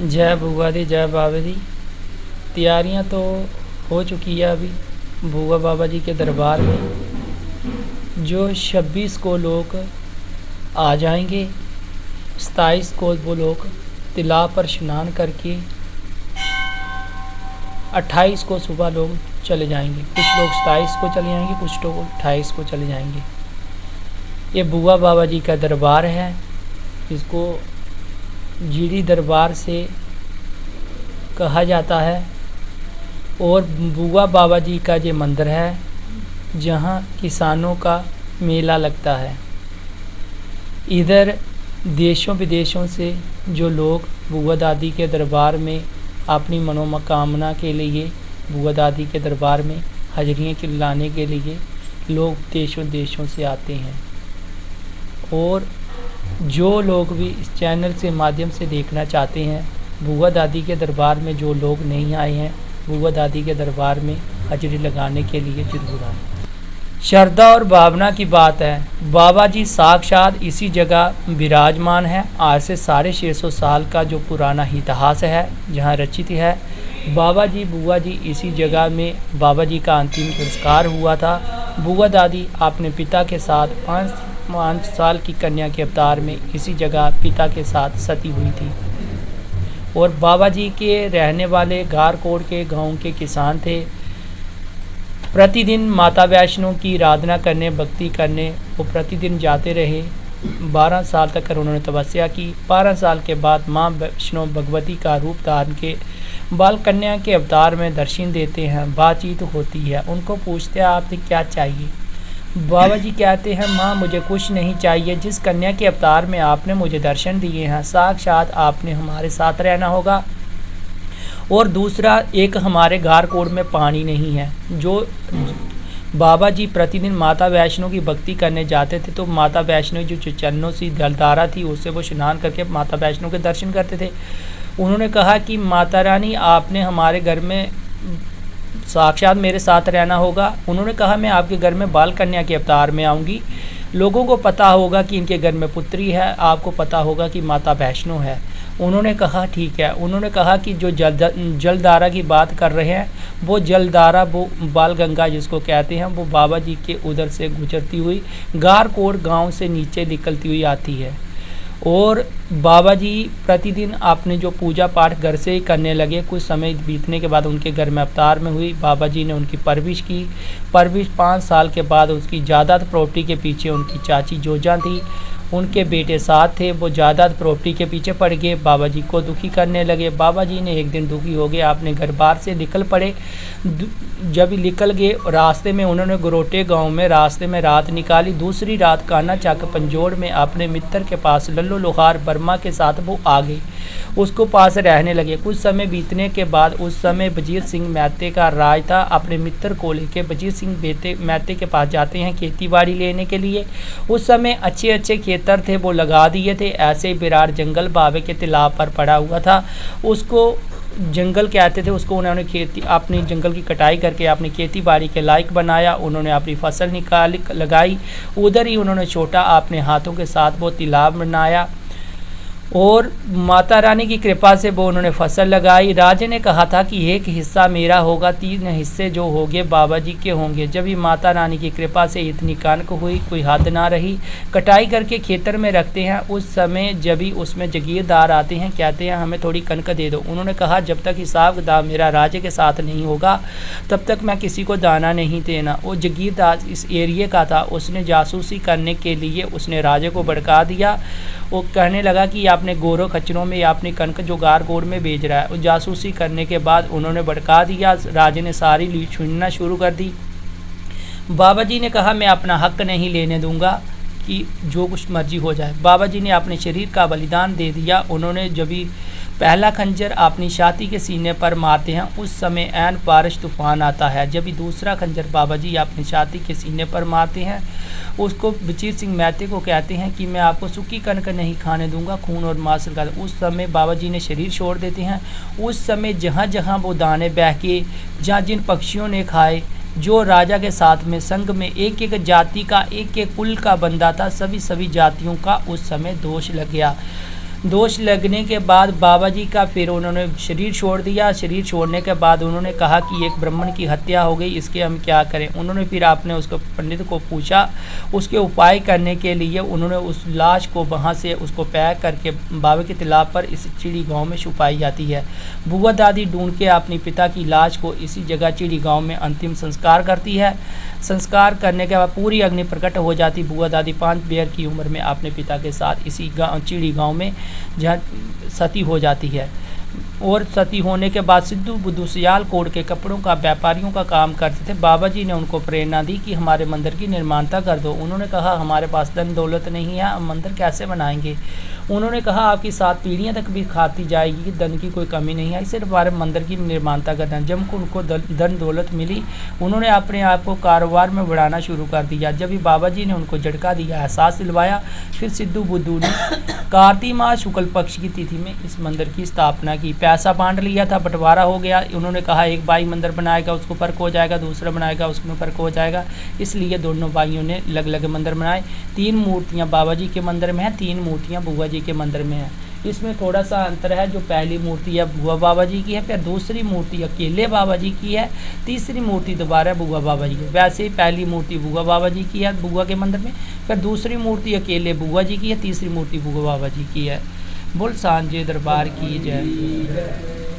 जय बुआ दी, जय बाबा दी। तैयारियां तो हो चुकी है अभी बुआ बाबा जी के दरबार में। जो 26 को लोग आ जाएंगे, 27 को वो लोग तिला पर स्नान करके 28 को सुबह लोग चले जाएंगे। कुछ लोग 27 को चले जाएंगे, कुछ लोग 28 को चले जाएंगे। ये बुआ बाबा जी का दरबार है। इसको जीडी दरबार से कहा जाता है। और बुआ बाबा जी का ये मंदिर है जहाँ किसानों का मेला लगता है। इधर देशों विदेशों से जो लोग बुआ दादी के दरबार में अपनी मनोकामना के लिए बुआ दादी के दरबार में हाजिरियाँ लाने के लिए लोग देशों देशों से आते हैं। और जो लोग भी इस चैनल से माध्यम से देखना चाहते हैं, बुआ दादी के दरबार में जो लोग नहीं आए हैं, बुआ दादी के दरबार में हाजिरी लगाने के लिए जरूर आए। श्रद्धा और भावना की बात है। बाबा जी साक्षात इसी जगह विराजमान है। आज से 650 साल का जो पुराना इतिहास है जहाँ रचित है। बाबा जी बुआ जी इसी जगह में बाबा जी का अंतिम संस्कार हुआ था। बुआ दादी अपने पिता के साथ 5 साल की कन्या के अवतार में इसी जगह पिता के साथ सती हुई थी। और बाबा जी के रहने वाले गारकोट के गांव के किसान थे। प्रतिदिन माता वैष्णो की आराधना करने, भक्ति करने वो प्रतिदिन जाते रहे। 12 साल तक उन्होंने तपस्या की। 12 साल के बाद माँ वैष्णो भगवती का रूप धारण के बाल कन्या के अवतार में दर्शन देते हैं। बातचीत होती है। उनको पूछते हैं आपने क्या चाहिए। बाबा जी कहते हैं माँ मुझे कुछ नहीं चाहिए। जिस कन्या के अवतार में आपने मुझे दर्शन दिए हैं, साक्षात आपने हमारे साथ रहना होगा। और दूसरा, एक हमारे गारकोट में पानी नहीं है। जो बाबा जी प्रतिदिन माता वैष्णो की भक्ति करने जाते थे तो माता वैष्णो जो चरणों से जलधारा थी उससे वो स्नान करके माता वैष्णो के दर्शन करते थे। उन्होंने कहा कि माता रानी आपने हमारे घर में साक्षात मेरे साथ रहना होगा। उन्होंने कहा मैं आपके घर में बाल कन्या के अवतार में आऊँगी। लोगों को पता होगा कि इनके घर में पुत्री है, आपको पता होगा कि माता वैष्णो है। उन्होंने कहा ठीक है। उन्होंने कहा कि जो जलधारा की बात कर रहे हैं वो जलधारा वो बाल गंगा जिसको कहते हैं वो बाबा जी के उधर से गुजरती हुई गारकोट गांव से नीचे निकलती हुई आती है। और बाबा जी प्रतिदिन आपने जो पूजा पाठ घर से ही करने लगे। कुछ समय बीतने के बाद उनके घर में अवतार में हुई। बाबा जी ने उनकी परवरिश की। 5 साल के बाद उसकी जायदाद प्रॉपर्टी के पीछे उनकी चाची जोजा थी, उनके बेटे साथ थे। वो जायदाद प्रॉपर्टी के पीछे पड़ गए, बाबा जी को दुखी करने लगे। बाबा जी ने एक दिन दुखी हो गए, अपने घर बार से निकल पड़े। जब निकल गए रास्ते में उन्होंने गरोटे गांव में रास्ते में रात निकाली। दूसरी रात काना चक पंजोड़ में अपने मित्र के पास लल्लू लोहार वर्मा के साथ वो आ गए, उसको पास रहने लगे। कुछ समय बीतने के बाद उस समय वजीर सिंह मेहते का राज था। अपने मित्र को लेके वजीर सिंह मेहते के पास जाते हैं खेती बाड़ी लेने के लिए। उस समय अच्छे अच्छे खेतर थे वो लगा दिए थे। ऐसे ही विराट जंगल बाबे के तालाब पर पड़ा हुआ था, उसको जंगल कहते थे। उसको उन्होंने खेती अपनी जंगल की कटाई करके अपनी खेती बाड़ी के लायक बनाया। उन्होंने अपनी फसल निकाल लगाई। उधर ही उन्होंने छोटा अपने हाथों के साथ वो तालाब बनाया। और माता रानी की कृपा से वो उन्होंने फसल लगाई। राजे ने कहा था कि एक हिस्सा मेरा होगा, 3 हिस्से जो होंगे बाबा जी के होंगे। जब भी माता रानी की कृपा से इतनी कनक हुई, कोई हद ना रही, कटाई करके खेतर में रखते हैं। उस समय जब भी उसमें जागीरदार आते हैं, कहते हैं हमें थोड़ी कनक दे दो। उन्होंने कहा जब तक हिसाब किताब मेरा राजे के साथ नहीं होगा तब तक मैं किसी को दाना नहीं देना। वो जागीरदार इस एरिए का था, उसने जासूसी करने के लिए उसने राजे को भड़का दिया। वो कहने लगा कि आपने गोरों खच्चरों में अपनी कनक जो गारगोड़ में भेज रहा है। और जासूसी करने के बाद उन्होंने भड़का दिया। राजे ने सारी ली छीनना शुरू कर दी। बाबा जी ने कहा मैं अपना हक नहीं लेने दूंगा कि जो कुछ मर्जी हो जाए। बाबा जी ने अपने शरीर का बलिदान दे दिया। उन्होंने जब भी पहला खंजर अपनी छाती के सीने पर मारते हैं उस समय ऐन बारिश तूफान आता है। जब भी दूसरा खंजर बाबा जी अपनी छाती के सीने पर मारते हैं, उसको बचीर सिंह मेहते को कहते हैं कि मैं आपको सूखी कनक नहीं खाने दूंगा, खून और मांस का। उस समय बाबा जी ने शरीर छोड़ देते हैं। उस समय जहाँ जहाँ वो दाने बह के, जहाँ जिन पक्षियों ने खाए, जो राजा के साथ में संग में एक एक जाति का, एक एक कुल का बंदा था, सभी जातियों का उस समय दोष लग गया। दोष लगने के बाद बाबा जी का फिर उन्होंने शरीर छोड़ दिया। शरीर छोड़ने के बाद उन्होंने कहा कि एक ब्राह्मण की हत्या हो गई, इसके हम क्या करें। उन्होंने फिर आपने उसको पंडित को पूछा, उसके उपाय करने के लिए उन्होंने उस लाश को वहाँ से उसको पैक करके बाबा के तालाब पर इस चिड़ी गाँव में छुपाई जाती है। बुआ दादी ढूंढ के अपने पिता की लाश को इसी जगह चिड़ी गाँव में अंतिम संस्कार करती है। संस्कार करने के बाद पूरी अग्नि प्रकट हो जाती। बुआ दादी 5 बेर की उम्र में अपने पिता के साथ इसी चिड़ी गाँव में जहाँ सती हो जाती है। और सती होने के बाद सिद्धू बुद्धू सियालकोट के कपड़ों का व्यापारियों का काम करते थे। बाबा जी ने उनको प्रेरणा दी कि हमारे मंदिर की निर्माणता कर दो। उन्होंने कहा हमारे पास धन दौलत नहीं है, हम मंदिर कैसे बनाएंगे। उन्होंने कहा आपकी 7 पीढ़ियां तक भी खाती जाएगी कि धन की कोई कमी नहीं है, सिर्फ हमारे मंदिर की निर्माणता करना। जब उनको धन दौलत मिली, उन्होंने अपने आप को कारोबार में बढ़ाना शुरू कर दिया। जब भी बाबा जी ने उनको झटका दिया, एहसास दिलवाया, फिर सिद्धू बुद्धू ने कार्तिक माह शुक्ल पक्ष की तिथि में इस मंदिर की स्थापना की। पैसा बांट लिया था, बंटवारा हो गया। उन्होंने कहा एक भाई मंदिर बनाएगा उसको फर्क हो जाएगा, दूसरा बनाएगा उसमें फर्क हो जाएगा, इसलिए दोनों भाइयों ने अलग अलग मंदिर बनाए। 3 मूर्तियाँ बाबा जी के मंदिर में हैं, 3 मूर्तियाँ बुआ जी के मंदिर में हैं। इसमें थोड़ा सा अंतर है, जो पहली मूर्ति है बुआ बाबा जी की है, फिर दूसरी मूर्ति अकेले बाबा जी की है, तीसरी मूर्ति दोबारा बुआ बाबा जी की। वैसे ही पहली मूर्ति बुआ बाबा जी की है बुआ के मंदिर में, फिर दूसरी मूर्ति अकेले बुआ जी की है, तीसरी मूर्ति बुआ बाबा जी की है। बोल सांझे दरबार की जय।